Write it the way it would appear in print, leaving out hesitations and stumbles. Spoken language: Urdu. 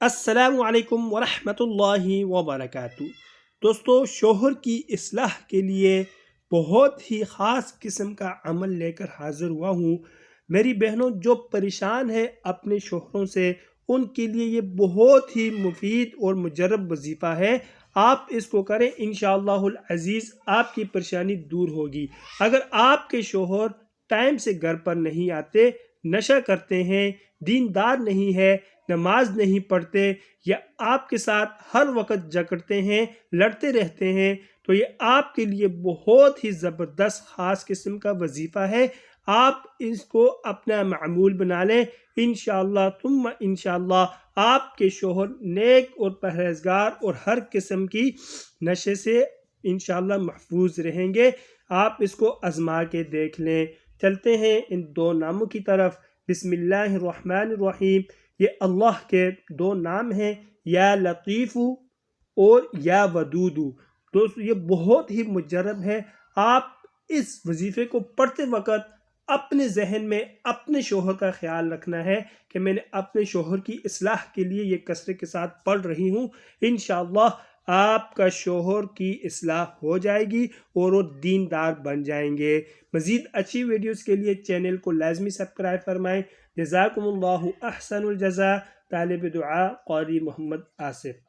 السلام علیکم ورحمۃ اللہ وبرکاتہ۔ دوستو، شوہر کی اصلاح کے لیے بہت ہی خاص قسم کا عمل لے کر حاضر ہوا ہوں۔ میری بہنوں جو پریشان ہے اپنے شوہروں سے، ان کے لیے یہ بہت ہی مفید اور مجرب وظیفہ ہے۔ آپ اس کو کریں، انشاءاللہ العزیز آپ کی پریشانی دور ہوگی۔ اگر آپ کے شوہر ٹائم سے گھر پر نہیں آتے، نشہ کرتے ہیں، دیندار نہیں ہے، نماز نہیں پڑھتے، یا آپ کے ساتھ ہر وقت جھگڑتے ہیں، لڑتے رہتے ہیں، تو یہ آپ کے لیے بہت ہی زبردست خاص قسم کا وظیفہ ہے۔ آپ اس کو اپنا معمول بنا لیں، انشاءاللہ ثم انشاءاللہ آپ کے شوہر نیک اور پرہیزگار اور ہر قسم کی نشے سے انشاءاللہ محفوظ رہیں گے۔ آپ اس کو آزما کے دیکھ لیں۔ چلتے ہیں ان دو ناموں کی طرف۔ بسم اللہ الرحمن الرحیم۔ یہ اللہ کے دو نام ہیں، یا لطیف اور یا ودود۔ دوستو یہ بہت ہی مجرب ہے۔ آپ اس وظیفے کو پڑھتے وقت اپنے ذہن میں اپنے شوہر کا خیال رکھنا ہے کہ میں نے اپنے شوہر کی اصلاح کے لیے یہ کثرت کے ساتھ پڑھ رہی ہوں۔ انشاءاللہ آپ کا شوہر کی اصلاح ہو جائے گی اور وہ دیندار بن جائیں گے۔ مزید اچھی ویڈیوز کے لیے چینل کو لازمی سبسکرائب فرمائیں۔ جزاکم اللہ احسن الجزاء۔ طالب دعا قاری محمد آصف۔